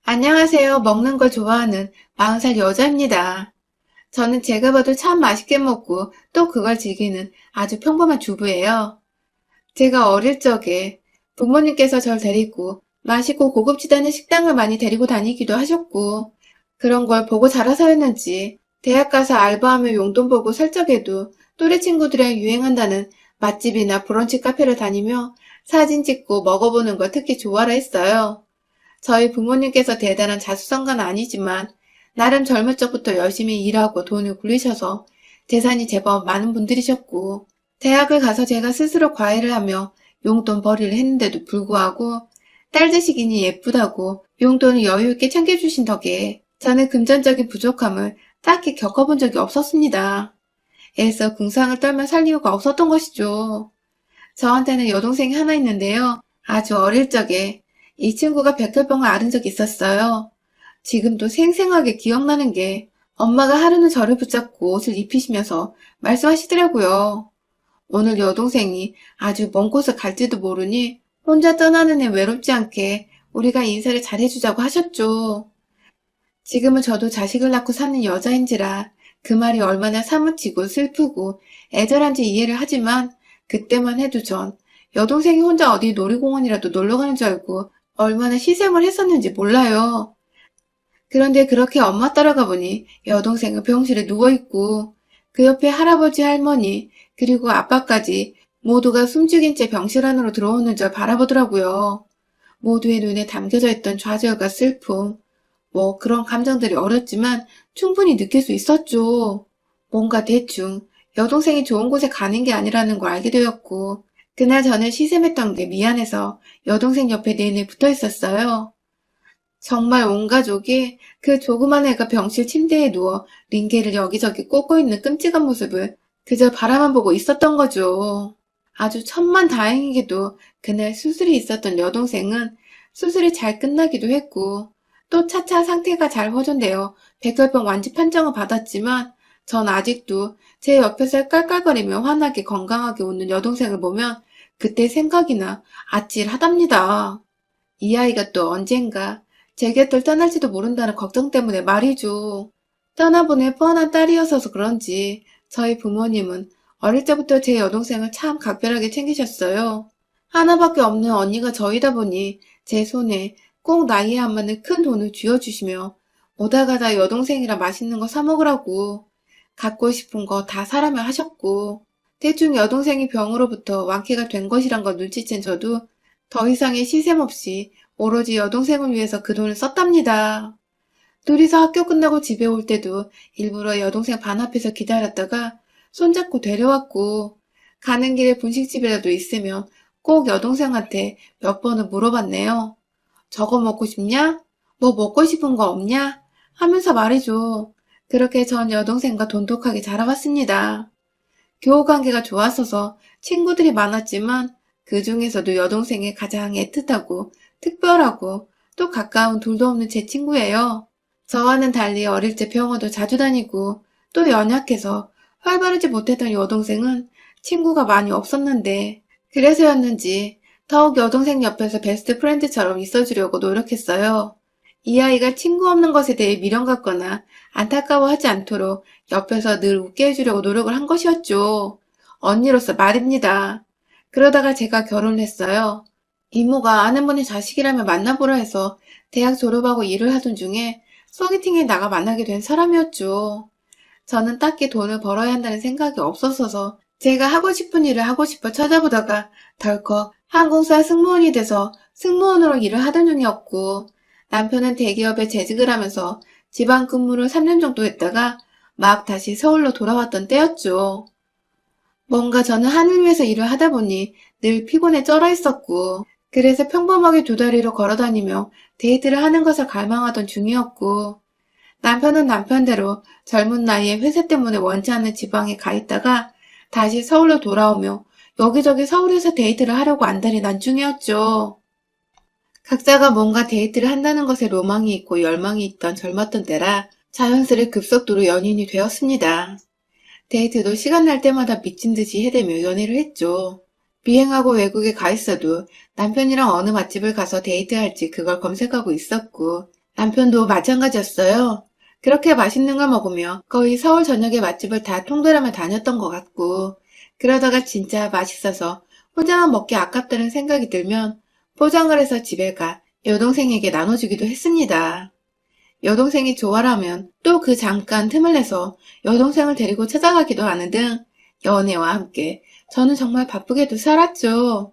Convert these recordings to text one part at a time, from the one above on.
안녕하세요. 먹는 걸 좋아하는 40살 여자입니다. 저는 제가 봐도 참 맛있게 먹고 또 그걸 즐기는 아주 평범한 주부예요. 제가 어릴 적에 부모님께서 절 데리고 맛있고 고급지다는 식당을 많이 데리고 다니기도 하셨고 그런 걸 보고 자라서였는지 대학 가서 알바하며 용돈 보고 살 적에도 또래 친구들이랑 유행한다는 맛집이나 브런치 카페를 다니며 사진 찍고 먹어보는 걸 특히 좋아라 했어요. 저희 부모님께서 대단한 자수성가는 아니지만 나름 젊을 적부터 열심히 일하고 돈을 굴리셔서 재산이 제법 많은 분들이셨고 대학을 가서 제가 스스로 과외를 하며 용돈 벌이를 했는데도 불구하고 딸 자식이니 예쁘다고 용돈을 여유 있게 챙겨주신 덕에 저는 금전적인 부족함을 딱히 겪어본 적이 없었습니다. 애써 궁상을 떨며 살 이유가 없었던 것이죠. 저한테는 여동생이 하나 있는데요. 아주 어릴 적에 이 친구가 백혈병을 앓은 적이 있었어요. 지금도 생생하게 기억나는 게 엄마가 하루는 저를 붙잡고 옷을 입히시면서 말씀하시더라고요. 오늘 여동생이 아주 먼 곳을 갈지도 모르니 혼자 떠나는 애 외롭지 않게 우리가 인사를 잘해주자고 하셨죠. 지금은 저도 자식을 낳고 사는 여자인지라 그 말이 얼마나 사무치고 슬프고 애절한지 이해를 하지만 그때만 해도 전 여동생이 혼자 어디 놀이공원이라도 놀러 가는 줄 알고 얼마나 희생을 했었는지 몰라요. 그런데 그렇게 엄마 따라가 보니 여동생은 병실에 누워있고 그 옆에 할아버지 할머니 그리고 아빠까지 모두가 숨죽인 채 병실 안으로 들어오는 절 바라보더라고요. 모두의 눈에 담겨져 있던 좌절과 슬픔, 그런 감정들이 어렸지만 충분히 느낄 수 있었죠. 뭔가 대충 여동생이 좋은 곳에 가는 게 아니라는 걸 알게 되었고 그날 저는 시샘했던 게 미안해서 여동생 옆에 내내 붙어 있었어요. 정말 온 가족이 그 조그만 애가 병실 침대에 누워 링게를 여기저기 꽂고 있는 끔찍한 모습을 그저 바라만 보고 있었던 거죠. 아주 천만다행히게도 그날 수술이 있었던 여동생은 수술이 잘 끝나기도 했고 또 차차 상태가 잘 호전되어 백혈병 완치 판정을 받았지만 전 아직도 제 옆에서 깔깔거리며 환하게 건강하게 웃는 여동생을 보면 그때 생각이나 아찔하답니다. 이 아이가 또 언젠가 제 곁을 떠날지도 모른다는 걱정 때문에 말이죠. 떠나보낼 뻔한 딸이어서 그런지 저희 부모님은 어릴 때부터 제 여동생을 참 각별하게 챙기셨어요. 하나밖에 없는 언니가 저이다 보니 제 손에 꼭 나이에 안 맞는 큰 돈을 쥐어주시며 오다 가다 여동생이랑 맛있는 거 사 먹으라고 갖고 싶은 거 다 사라며 하셨고 대충 여동생이 병으로부터 완쾌가 된 것이란 걸 눈치챈 저도 더 이상의 시샘 없이 오로지 여동생을 위해서 그 돈을 썼답니다. 둘이서 학교 끝나고 집에 올 때도 일부러 여동생 반 앞에서 기다렸다가 손잡고 데려왔고 가는 길에 분식집이라도 있으면 꼭 여동생한테 몇 번을 물어봤네요. 저거 먹고 싶냐? 뭐 먹고 싶은 거 없냐? 하면서 말이죠. 그렇게 전 여동생과 돈독하게 자라왔습니다. 교우관계가 좋았어서 친구들이 많았지만 그 중에서도 여동생이 가장 애틋하고 특별하고 또 가까운 둘도 없는 제 친구예요. 저와는 달리 어릴 때 병원도 자주 다니고 또 연약해서 활발하지 못했던 여동생은 친구가 많이 없었는데 그래서였는지 더욱 여동생 옆에서 베스트 프렌드처럼 있어주려고 노력했어요. 이 아이가 친구 없는 것에 대해 미련 갖거나 안타까워하지 않도록 옆에서 늘 웃게 해주려고 노력을 한 것이었죠. 언니로서 말입니다. 그러다가 제가 결혼을 했어요. 이모가 아내분의 자식이라며 만나보라 해서 대학 졸업하고 일을 하던 중에 소개팅에 나가 만나게 된 사람이었죠. 저는 딱히 돈을 벌어야 한다는 생각이 없었어서 제가 하고 싶은 일을 하고 싶어 찾아보다가 덜컥 항공사 승무원이 돼서 승무원으로 일을 하던 중이었고 남편은 대기업에 재직을 하면서 지방 근무를 3년 정도 했다가 막 다시 서울로 돌아왔던 때였죠. 뭔가 저는 하늘 위에서 일을 하다 보니 늘 피곤에 쩔어 있었고 그래서 평범하게 두 다리로 걸어다니며 데이트를 하는 것을 갈망하던 중이었고 남편은 남편대로 젊은 나이에 회사 때문에 원치 않는 지방에 가 있다가 다시 서울로 돌아오며 여기저기 서울에서 데이트를 하려고 안달이 난 중이었죠. 각자가 뭔가 데이트를 한다는 것에 로망이 있고 열망이 있던 젊었던 때라 자연스레 급속도로 연인이 되었습니다. 데이트도 시간 날 때마다 미친 듯이 해대며 연애를 했죠. 비행하고 외국에 가 있어도 남편이랑 어느 맛집을 가서 데이트할지 그걸 검색하고 있었고 남편도 마찬가지였어요. 그렇게 맛있는 걸 먹으며 거의 서울 전역의 맛집을 다 통돌아며 다녔던 것 같고, 그러다가 진짜 맛있어서 혼자만 먹기 아깝다는 생각이 들면 포장을 해서 집에 가 여동생에게 나눠주기도 했습니다. 여동생이 좋아라면 또 그 잠깐 틈을 내서 여동생을 데리고 찾아가기도 하는 등 연애와 함께 저는 정말 바쁘게도 살았죠.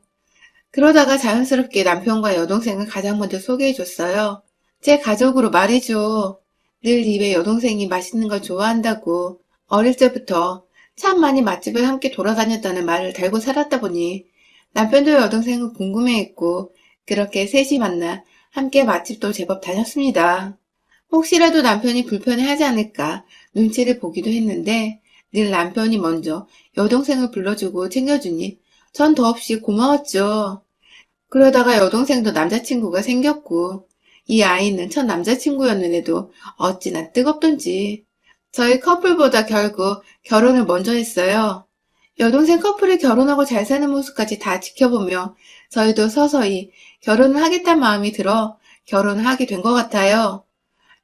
그러다가 자연스럽게 남편과 여동생을 가장 먼저 소개해줬어요. 제 가족으로 말이죠. 늘 입에 여동생이 맛있는 걸 좋아한다고 어릴 때부터 참 많이 맛집을 함께 돌아다녔다는 말을 달고 살았다 보니 남편도 여동생을 궁금해했고 그렇게 셋이 만나 함께 맛집도 제법 다녔습니다. 혹시라도 남편이 불편해하지 않을까 눈치를 보기도 했는데 늘 남편이 먼저 여동생을 불러주고 챙겨주니 전 더없이 고마웠죠. 그러다가 여동생도 남자친구가 생겼고 이 아이는 첫 남자친구였는데도 어찌나 뜨겁던지 저희 커플보다 결국 결혼을 먼저 했어요. 여동생 커플이 결혼하고 잘 사는 모습까지 다 지켜보며 저희도 서서히 결혼을 하겠다는 마음이 들어 결혼을 하게 된 것 같아요.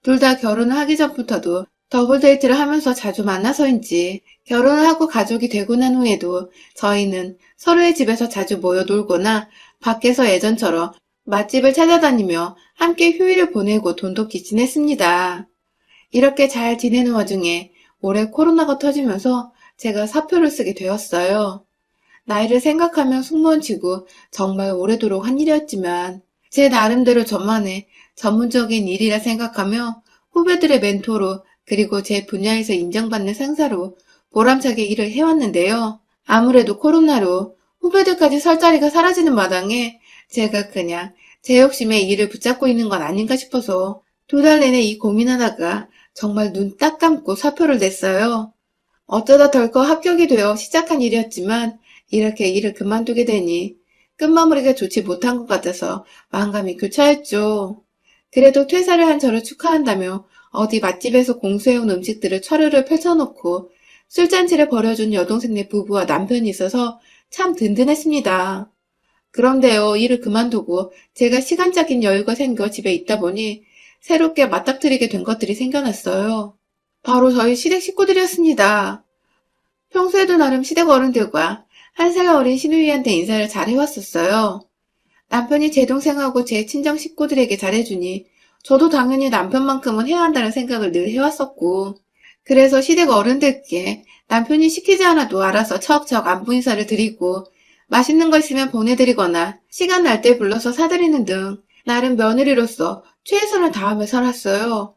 둘 다 결혼을 하기 전부터도 더블 데이트를 하면서 자주 만나서인지 결혼을 하고 가족이 되고 난 후에도 저희는 서로의 집에서 자주 모여 놀거나 밖에서 예전처럼 맛집을 찾아다니며 함께 휴일을 보내고 돈독히 지냈습니다. 이렇게 잘 지내는 와중에 올해 코로나가 터지면서 제가 사표를 쓰게 되었어요. 나이를 생각하면 속무원 치고 정말 오래도록 한 일이었지만 제 나름대로 저만의 전문적인 일이라 생각하며 후배들의 멘토로 그리고 제 분야에서 인정받는 상사로 보람차게 일을 해왔는데요. 아무래도 코로나로 후배들까지 설 자리가 사라지는 마당에 제가 그냥 제 욕심에 일을 붙잡고 있는 건 아닌가 싶어서 2달 내내 이 고민하다가 정말 눈 딱 감고 사표를 냈어요. 어쩌다 덜컥 합격이 되어 시작한 일이었지만 이렇게 일을 그만두게 되니 끝마무리가 좋지 못한 것 같아서 마음감이 교차했죠. 그래도 퇴사를 한 저를 축하한다며 어디 맛집에서 공수해온 음식들을 차례를 펼쳐놓고 술잔치를 벌여준 여동생네 부부와 남편이 있어서 참 든든했습니다. 그런데요, 일을 그만두고 제가 시간적인 여유가 생겨 집에 있다 보니 새롭게 맞닥뜨리게 된 것들이 생겨났어요. 바로 저희 시댁 식구들이었습니다. 평소에도 나름 시댁 어른들과 1살 어린 시누이한테 인사를 잘 해왔었어요. 남편이 제 동생하고 제 친정 식구들에게 잘해주니 저도 당연히 남편만큼은 해야 한다는 생각을 늘 해왔었고 그래서 시댁 어른들께 남편이 시키지 않아도 알아서 척척 안부 인사를 드리고 맛있는 거 있으면 보내드리거나 시간 날 때 불러서 사드리는 등 나름 며느리로서 최선을 다하며 살았어요.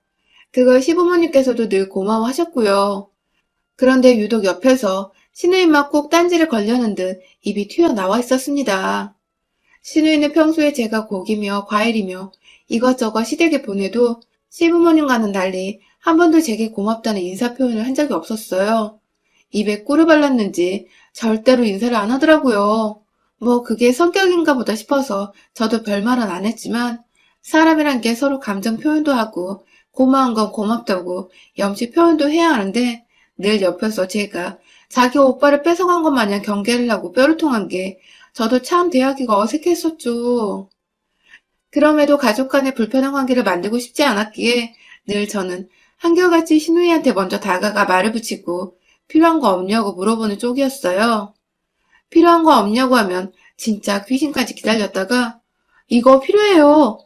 그걸 시부모님께서도 늘 고마워하셨고요. 그런데 유독 옆에서 시누이만 꼭 딴지를 걸려는 듯 입이 튀어나와 있었습니다. 시누이는 평소에 제가 고기며 과일이며 이것저것 시댁에 보내도 시부모님과는 달리 한 번도 제게 고맙다는 인사 표현을 한 적이 없었어요. 입에 꿀을 발랐는지 절대로 인사를 안 하더라고요. 뭐 그게 성격인가 보다 싶어서 저도 별말은 안 했지만 사람이란 게 서로 감정 표현도 하고 고마운 건 고맙다고 염치 표현도 해야 하는데 늘 옆에서 제가 자기 오빠를 뺏어간 것 마냥 경계를 하고 뼈를 통한 게 저도 참 대하기가 어색했었죠. 그럼에도 가족 간의 불편한 관계를 만들고 싶지 않았기에 늘 저는 한결같이 시누이한테 먼저 다가가 말을 붙이고 필요한 거 없냐고 물어보는 쪽이었어요. 필요한 거 없냐고 하면 진짜 귀신까지 기다렸다가 이거 필요해요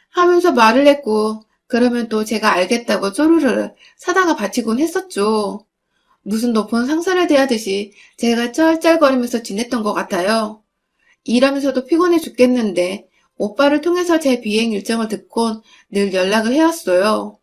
하면서 말을 했고 그러면 또 제가 알겠다고 쪼르르 사다가 바치곤 했었죠. 무슨 높은 상사를 대하듯이 제가 쩔쩔거리면서 지냈던 것 같아요. 일하면서도 피곤해 죽겠는데 오빠를 통해서 제 비행 일정을 듣곤 늘 연락을 해왔어요.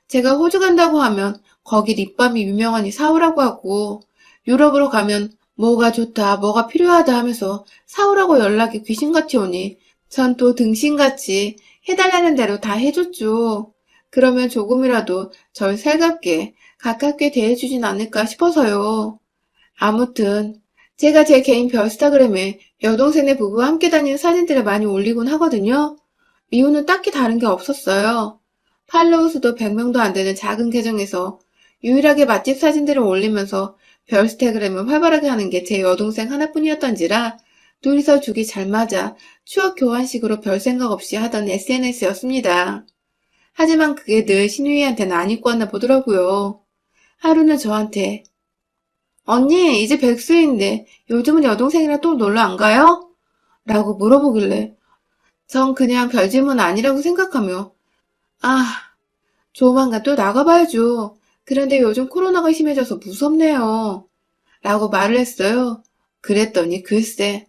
제가 호주 간다고 하면 거기 립밤이 유명하니 사오라고 하고 유럽으로 가면 뭐가 좋다, 뭐가 필요하다 하면서 사오라고 연락이 귀신같이 오니 전 또 등신같이 해달라는 대로 다 해줬죠. 그러면 조금이라도 절 살갑게 가깝게 대해주진 않을까 싶어서요. 아무튼 제가 제 개인 별스타그램에 여동생네 부부와 함께 다니는 사진들을 많이 올리곤 하거든요. 이유는 딱히 다른 게 없었어요. 팔로우 수도 100명도 안 되는 작은 계정에서 유일하게 맛집 사진들을 올리면서 별스타그램을 활발하게 하는 게 제 여동생 하나뿐이었던지라 둘이서 죽이 잘 맞아 추억 교환식으로 별 생각 없이 하던 SNS였습니다. 하지만 그게 늘 신우이한테는 안 입고 왔나 보더라고요. 하루는 저한테 언니 이제 백수인데 요즘은 여동생이랑 또 놀러 안 가요? 라고 물어보길래 전 그냥 별 질문 아니라고 생각하며 아, 조만간 또 나가봐야죠. 그런데 요즘 코로나가 심해져서 무섭네요. 라고 말을 했어요. 그랬더니 글쎄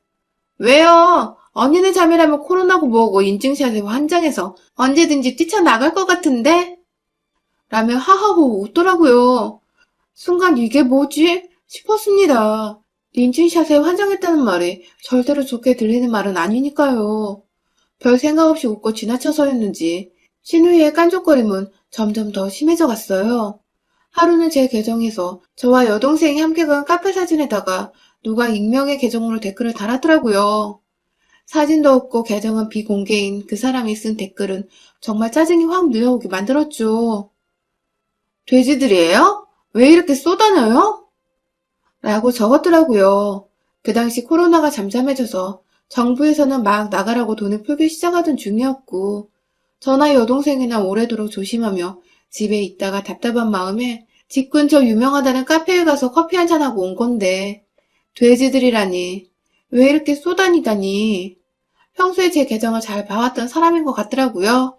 왜요? 언니네 자매라면 코로나고 뭐고 인증샷에 환장해서 언제든지 뛰쳐나갈 것 같은데? 라며 하하호 웃더라고요. 순간 이게 뭐지? 싶었습니다. 인증샷에 환장했다는 말이 절대로 좋게 들리는 말은 아니니까요. 별 생각 없이 웃고 지나쳐서였는지 신우이의 깐족거림은 점점 더 심해져 갔어요. 하루는 제 계정에서 저와 여동생이 함께 간 카페 사진에다가 누가 익명의 계정으로 댓글을 달았더라고요. 사진도 없고 계정은 비공개인 그 사람이 쓴 댓글은 정말 짜증이 확 밀려오게 만들었죠. 돼지들이에요? 왜 이렇게 쏘다녀요? 라고 적었더라고요. 그 당시 코로나가 잠잠해져서 정부에서는 막 나가라고 돈을 풀기 시작하던 중이었고 저나 여동생이나 오래도록 조심하며 집에 있다가 답답한 마음에 집 근처 유명하다는 카페에 가서 커피 한잔하고 온 건데 돼지들이라니 왜 이렇게 쏘다니다니 평소에 제 계정을 잘 봐왔던 사람인 것 같더라고요.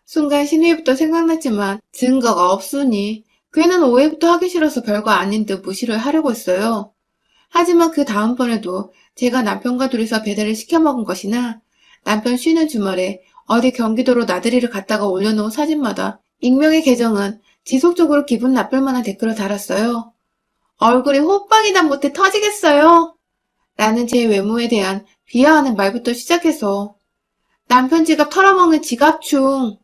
순간 신우이부터 생각났지만 증거가 없으니 괜한 오해부터 하기 싫어서 별거 아닌 듯 무시를 하려고 했어요. 하지만 그 다음번에도 제가 남편과 둘이서 배달을 시켜 먹은 것이나 남편 쉬는 주말에 어디 경기도로 나들이를 갔다가 올려놓은 사진마다 익명의 계정은 지속적으로 기분 나쁠 만한 댓글을 달았어요. 얼굴이 호빵이다 못해 터지겠어요. 라는 제 외모에 대한 비하하는 말부터 시작해서 남편 지갑 털어먹는 지갑충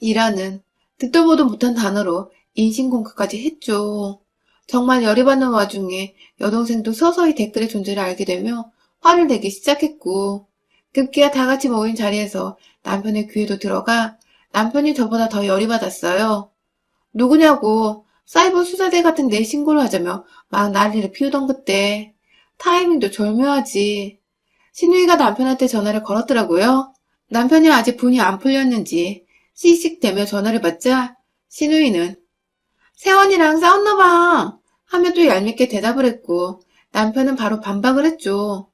이라는 듣도 보도 못한 단어로 인신공격까지 했죠. 정말 열이 받는 와중에 여동생도 서서히 댓글의 존재를 알게 되며 화를 내기 시작했고 급기야 다 같이 모인 자리에서 남편의 귀에도 들어가 남편이 저보다 더 열이 받았어요. 누구냐고 사이버 수사대 같은 데 신고를 하자며 막 난리를 피우던 그때 타이밍도 절묘하지. 신우이가 남편한테 전화를 걸었더라고요. 남편이 아직 분이 안 풀렸는지 씩씩대며 전화를 받자 신우이는 세원이랑 싸웠나봐 하며 또 얄밉게 대답을 했고 남편은 바로 반박을 했죠.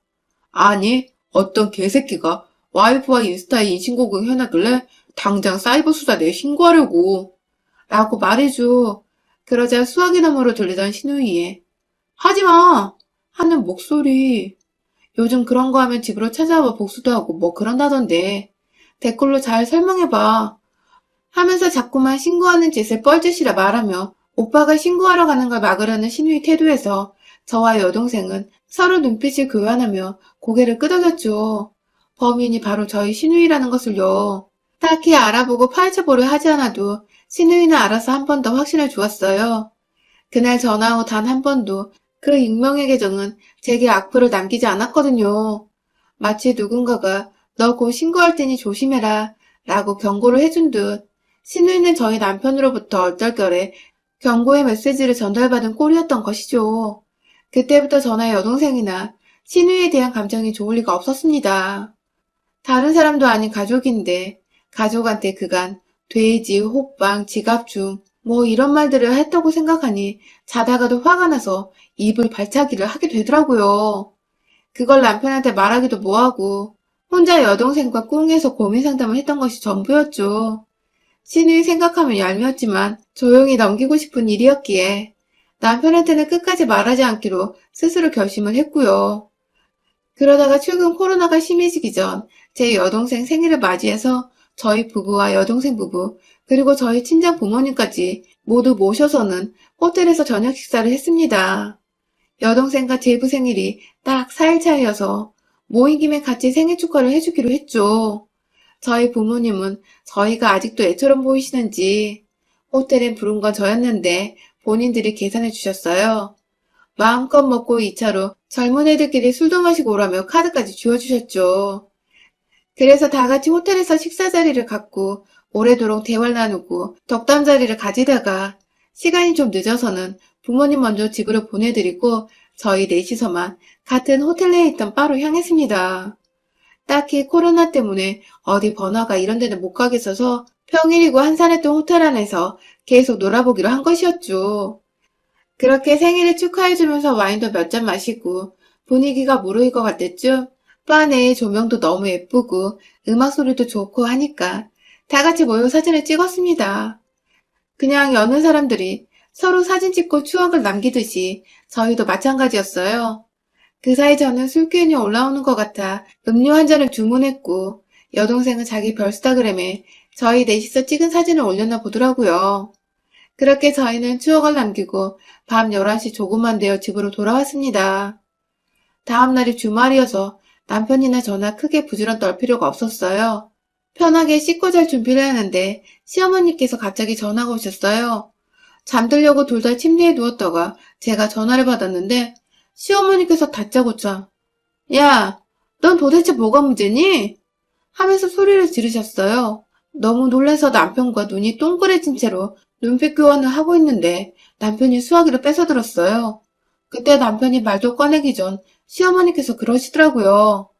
아니 어떤 개새끼가 와이프와 인스타에 인신공격 해놨길래 당장 사이버 수사대에 신고하려고 라고 말해줘. 그러자 수화기 너머로 들리던 신우이의 하지마 하는 목소리. 요즘 그런 거 하면 집으로 찾아와 복수도 하고 뭐 그런다던데 댓글로 잘 설명해봐 하면서 자꾸만 신고하는 짓을 뻘짓이라 말하며 오빠가 신고하러 가는 걸 막으려는 신우의 태도에서 저와 여동생은 서로 눈빛을 교환하며 고개를 끄덕였죠. 범인이 바로 저희 신우이라는 것을요. 딱히 알아보고 파헤쳐보려 하지 않아도 신우이는 알아서 한 번 더 확신을 주었어요. 그날 전화 후 단 한 번도 그 익명의 계정은 제게 악플을 남기지 않았거든요. 마치 누군가가 너 곧 신고할 테니 조심해라 라고 경고를 해준 듯 신우이는 저희 남편으로부터 얼떨결에 경고의 메시지를 전달받은 꼴이었던 것이죠. 그때부터 저나 여동생이나 신우이에 대한 감정이 좋을 리가 없었습니다. 다른 사람도 아닌 가족인데 가족한테 그간 돼지, 호빵, 지갑중 뭐 이런 말들을 했다고 생각하니 자다가도 화가 나서 입을 발차기를 하게 되더라고요. 그걸 남편한테 말하기도 뭐하고 혼자 여동생과 꿍해서 고민 상담을 했던 것이 전부였죠. 신우이 생각하면 얄미웠지만 조용히 넘기고 싶은 일이었기에 남편한테는 끝까지 말하지 않기로 스스로 결심을 했고요. 그러다가 최근 코로나가 심해지기 전 제 여동생 생일을 맞이해서 저희 부부와 여동생 부부 그리고 저희 친정 부모님까지 모두 모셔서는 호텔에서 저녁 식사를 했습니다. 여동생과 제부 생일이 딱 4일 차이여서 모인 김에 같이 생일 축하를 해주기로 했죠. 저희 부모님은 저희가 아직도 애처럼 보이시는지 호텔엔 부른 건 저였는데 본인들이 계산해 주셨어요. 마음껏 먹고 2차로 젊은 애들끼리 술도 마시고 오라며 카드까지 쥐어주셨죠. 그래서 다 같이 호텔에서 식사 자리를 갖고 오래도록 대화를 나누고 덕담 자리를 가지다가 시간이 좀 늦어서는 부모님 먼저 집으로 보내드리고 저희 넷이서만 같은 호텔 내에 있던 바로 향했습니다. 딱히 코로나 때문에 어디 번화가 이런 데는 못 가겠어서 평일이고 한산했던 호텔 안에서 계속 놀아보기로 한 것이었죠. 그렇게 생일을 축하해주면서 와인도 몇 잔 마시고 분위기가 무르익을 것 같았죠. 바 내의 조명도 너무 예쁘고 음악 소리도 좋고 하니까 다 같이 모여 사진을 찍었습니다. 그냥 여는 사람들이 서로 사진 찍고 추억을 남기듯이 저희도 마찬가지였어요. 그 사이 저는 술기운이 올라오는 것 같아 음료 한 잔을 주문했고 여동생은 자기 별스타그램에 저희 넷이서 찍은 사진을 올렸나 보더라고요. 그렇게 저희는 추억을 남기고 밤 11시 조금만 되어 집으로 돌아왔습니다. 다음 날이 주말이어서 남편이나 저나 크게 부지런 떨 필요가 없었어요. 편하게 씻고 잘 준비를 하는데 시어머니께서 갑자기 전화가 오셨어요. 잠들려고 둘 다 침대에 누웠다가 제가 전화를 받았는데 시어머니께서 다짜고짜 야, 넌 도대체 뭐가 문제니? 하면서 소리를 지르셨어요. 너무 놀라서 남편과 눈이 동그래진 채로 눈빛 교환을 하고 있는데 남편이 수화기를 뺏어들었어요. 그때 남편이 말도 꺼내기 전 시어머니께서 그러시더라고요.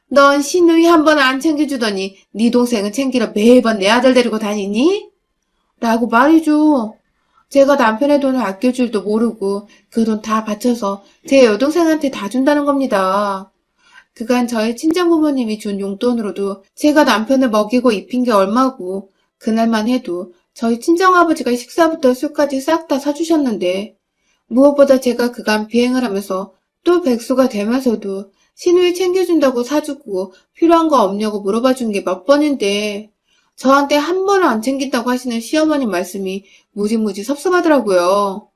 넌 시누이 한 번 안 챙겨주더니 네 동생은 챙기러 매번 내 아들 데리고 다니니? 라고 말이죠. 제가 남편의 돈을 아낄 줄도 모르고 그 돈 다 바쳐서 제 여동생한테 다 준다는 겁니다. 그간 저희 친정부모님이 준 용돈으로도 제가 남편을 먹이고 입힌 게 얼마고 그날만 해도 저희 친정아버지가 식사부터 술까지 싹 다 사주셨는데 무엇보다 제가 그간 비행을 하면서 또 백수가 되면서도 시누이 챙겨준다고 사주고 필요한 거 없냐고 물어봐 준 게 몇 번인데 저한테 한 번을 안 챙긴다고 하시는 시어머님 말씀이 무지무지 섭섭하더라고요.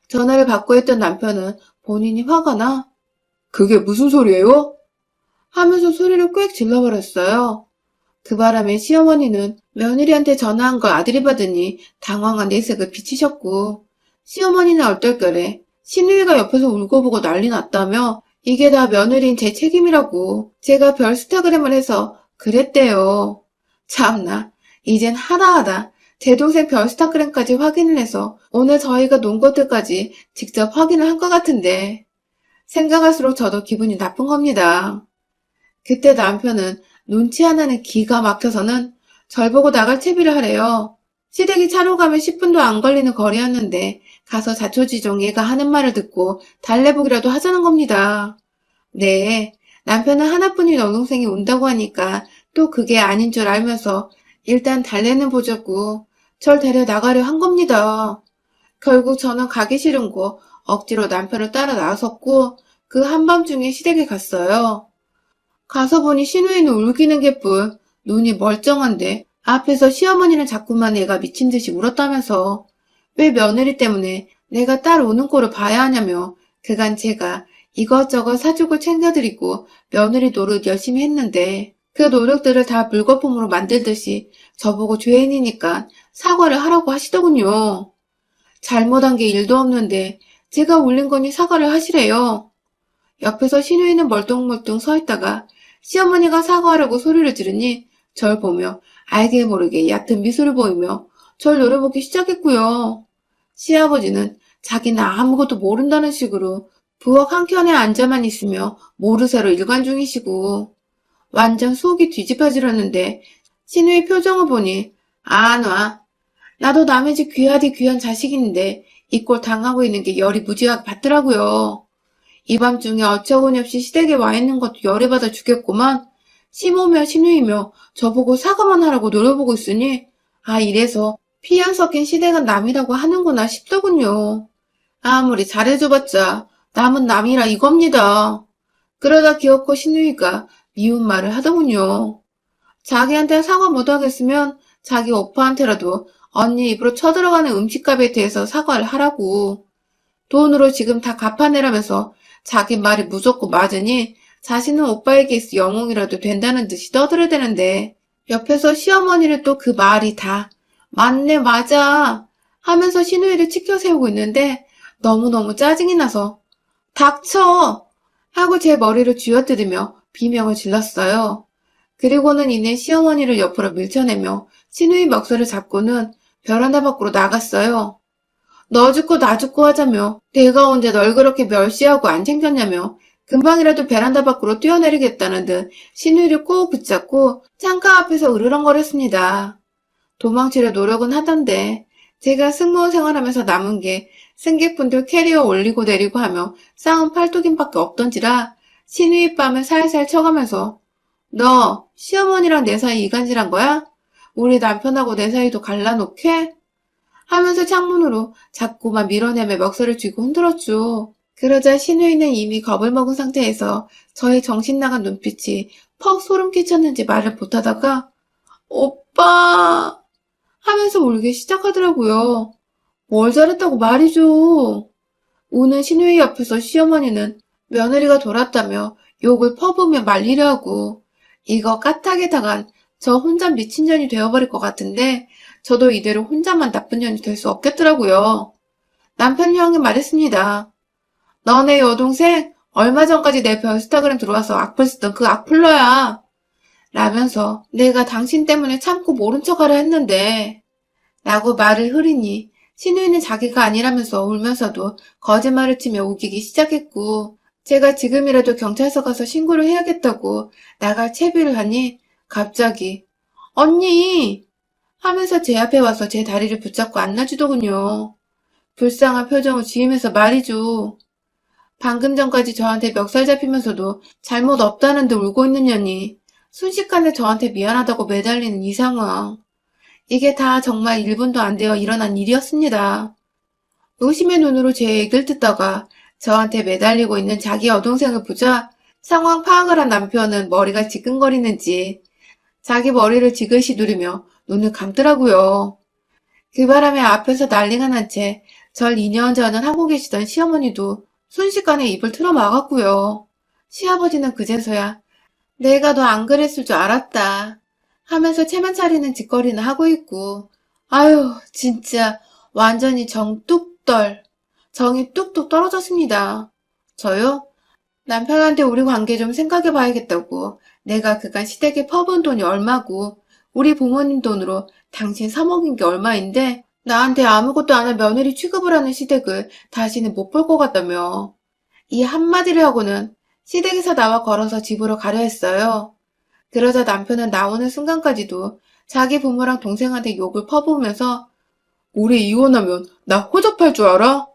전화를 받고 했던 남편은 본인이 화가 나 그게 무슨 소리예요? 하면서 소리를 꽥 질러버렸어요. 그 바람에 시어머니는 며느리한테 전화한 걸 아들이 받으니 당황한 내색을 비치셨고 시어머니는 얼떨결에 시누이가 옆에서 울고 보고 난리 났다며 이게 다 며느리인 제 책임이라고 제가 별스타그램을 해서 그랬대요. 참나, 이젠 하다하다 제 동생 별스타그램까지 확인을 해서 오늘 저희가 논 것들까지 직접 확인을 한 것 같은데 생각할수록 저도 기분이 나쁜 겁니다. 그때 남편은 눈치 하나는 기가 막혀서는 절 보고 나갈 채비를 하래요. 시댁이 차로 가면 10분도 안 걸리는 거리였는데 가서 자초지종 얘가 하는 말을 듣고 달래보기라도 하자는 겁니다. 네, 남편은 하나뿐인 여동생이 온다고 하니까 또 그게 아닌 줄 알면서 일단 달래는 보자고 절 데려나가려 한 겁니다. 결국 저는 가기 싫은 거 억지로 남편을 따라 나섰고 그 한밤중에 시댁에 갔어요. 가서 보니 시누이는 울기는 개뿔 눈이 멀쩡한데 앞에서 시어머니는 자꾸만 애가 미친 듯이 울었다면서 왜 며느리 때문에 내가 딸 우는 꼴을 봐야 하냐며 그간 제가 이것저것 사주고 챙겨드리고 며느리 노릇 열심히 했는데 그 노력들을 다 물거품으로 만들듯이 저보고 죄인이니까 사과를 하라고 하시더군요. 잘못한 게 일도 없는데 제가 울린 거니 사과를 하시래요. 옆에서 시누이는 멀뚱멀뚱 서 있다가 시어머니가 사과하라고 소리를 지르니 절 보며 알게 모르게 얕은 미소를 보이며 절 노려보기 시작했고요. 시아버지는 자기는 아무것도 모른다는 식으로 부엌 한켠에 앉아만 있으며 모르쇠로 일관 중이시고 완전 속이 뒤집어지렸는데 시누이 표정을 보니 안 와. 나도 남의 집 귀하디 귀한 자식인데 이 꼴 당하고 있는 게 열이 무지하게 받더라고요. 이 밤중에 어처구니없이 시댁에 와 있는 것도 열이 받아 죽겠구만. 시모며 시누이며 저보고 사과만 하라고 노려보고 있으니 이래서 피 안 섞인 시댁은 남이라고 하는구나 싶더군요. 아무리 잘해줘봤자 남은 남이라 이겁니다. 그러다 기어코 시누이가 미운 말을 하더군요. 자기한테 사과 못하겠으면 자기 오빠한테라도 언니 입으로 쳐들어가는 음식값에 대해서 사과를 하라고. 돈으로 지금 다 갚아내라면서 자기 말이 무섭고 맞으니 자신은 오빠에게 있어 영웅이라도 된다는 듯이 떠들어대는데 옆에서 시어머니는 또 그 말이 다 맞네 맞아 하면서 시누이를 치켜 세우고 있는데 너무너무 짜증이 나서 닥쳐! 하고 제 머리를 쥐어뜯으며 비명을 질렀어요. 그리고는 이내 시어머니를 옆으로 밀쳐내며 시누이 멱살을 잡고는 베란다 밖으로 나갔어요. 너 죽고 나 죽고 하자며 내가 언제 널 그렇게 멸시하고 안 챙겼냐며 금방이라도 베란다 밖으로 뛰어내리겠다는 듯 신우이를 꼭 붙잡고 창가 앞에서 으르렁거렸습니다. 도망치려 노력은 하던데 제가 승무원 생활하면서 남은 게 승객분들 캐리어 올리고 내리고 하며 싸운 팔뚝임밖에 없던지라 신우이 뺨을 살살 쳐가면서 너 시어머니랑 내 사이 이간질한 거야? 우리 남편하고 내 사이도 갈라놓게? 하면서 창문으로 자꾸만 밀어내며 멱살을 쥐고 흔들었죠. 그러자 신우이는 이미 겁을 먹은 상태에서 저의 정신 나간 눈빛이 퍽 소름 끼쳤는지 말을 못하다가 오빠 하면서 울기 시작하더라고요. 뭘 잘했다고 말이죠. 우는 신우이 옆에서 시어머니는 며느리가 돌았다며 욕을 퍼부으며 말리려 하고 이거 까딱에 당한 저 혼자 미친 년이 되어버릴 것 같은데 저도 이대로 혼자만 나쁜 년이 될 수 없겠더라고요. 남편이 형이 말했습니다. 너네 여동생 얼마 전까지 내 인스타그램 들어와서 악플 쓰던 그 악플러야. 라면서 내가 당신 때문에 참고 모른 척하려 했는데 라고 말을 흐리니 신우이는 자기가 아니라면서 울면서도 거짓말을 치며 우기기 시작했고 제가 지금이라도 경찰서 가서 신고를 해야겠다고 나갈 채비를 하니 갑자기 언니 하면서 제 앞에 와서 제 다리를 붙잡고 안아주더군요. 불쌍한 표정을 지으면서 말이죠. 방금 전까지 저한테 멱살 잡히면서도 잘못 없다는 듯 울고 있는 년이 순식간에 저한테 미안하다고 매달리는 이 상황. 이게 다 정말 1분도 안 되어 일어난 일이었습니다. 의심의 눈으로 제 얘기를 듣다가 저한테 매달리고 있는 자기 여동생을 보자 상황 파악을 한 남편은 머리가 지끈거리는지 자기 머리를 지그시 누르며 눈을 감더라고요. 그 바람에 앞에서 난리가 난 채 절 2년 전은 하고 계시던 시어머니도 순식간에 입을 틀어 막았고요. 시아버지는 그제서야 내가 너 안 그랬을 줄 알았다 하면서 체면 차리는 짓거리는 하고 있고 아유 진짜 완전히 정이 뚝뚝 떨어졌습니다. 저요? 남편한테 우리 관계 좀 생각해 봐야겠다고 내가 그간 시댁에 퍼부은 돈이 얼마고 우리 부모님 돈으로 당신 사먹인 게 얼마인데 나한테 아무것도 안 한 며느리 취급을 하는 시댁을 다시는 못 볼 것 같다며 이 한마디를 하고는 시댁에서 나와 걸어서 집으로 가려 했어요. 그러자 남편은 나오는 순간까지도 자기 부모랑 동생한테 욕을 퍼부으면서 우리 이혼하면 나 호접할 줄 알아?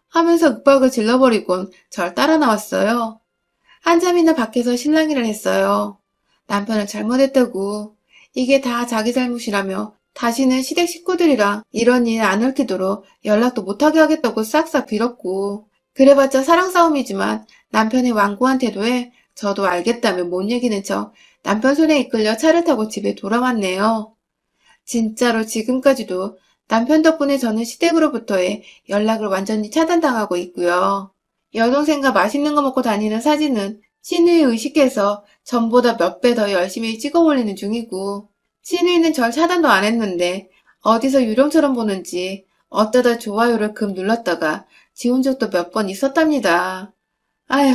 하면서 윽박을 질러버리곤 절 따라 나왔어요. 한참이나 밖에서 실랑이를 했어요. 남편은 잘못했다고 이게 다 자기 잘못이라며 다시는 시댁 식구들이랑 이런 일 안 얽히도록 연락도 못하게 하겠다고 싹싹 빌었고 그래봤자 사랑 싸움이지만 남편의 완고한 태도에 저도 알겠다며 못 이기는 척 남편 손에 이끌려 차를 타고 집에 돌아왔네요. 진짜로 지금까지도 남편 덕분에 저는 시댁으로부터의 연락을 완전히 차단당하고 있고요. 여동생과 맛있는 거 먹고 다니는 사진은 신우이 의식해서 전보다 몇 배 더 열심히 찍어 올리는 중이고 신우이는 절 차단도 안 했는데 어디서 유령처럼 보는지 어쩌다 좋아요를 급 눌렀다가 지운 적도 몇 번 있었답니다. 아휴,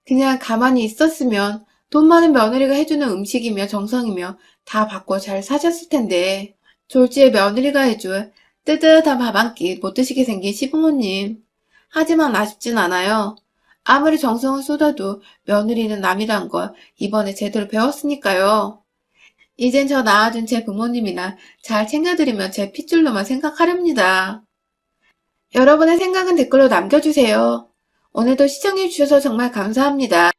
그냥 가만히 있었으면 돈 많은 며느리가 해주는 음식이며 정성이며 다 받고 잘 사셨을 텐데 졸지에 며느리가 해줄 뜨뜻한 밥 한 끼 못 드시게 생긴 시부모님. 하지만 아쉽진 않아요. 아무리 정성을 쏟아도 며느리는 남이란 걸 이번에 제대로 배웠으니까요. 이젠 저 낳아준 제 부모님이나 잘 챙겨드리면 제 핏줄로만 생각하렵니다. 여러분의 생각은 댓글로 남겨주세요. 오늘도 시청해주셔서 정말 감사합니다.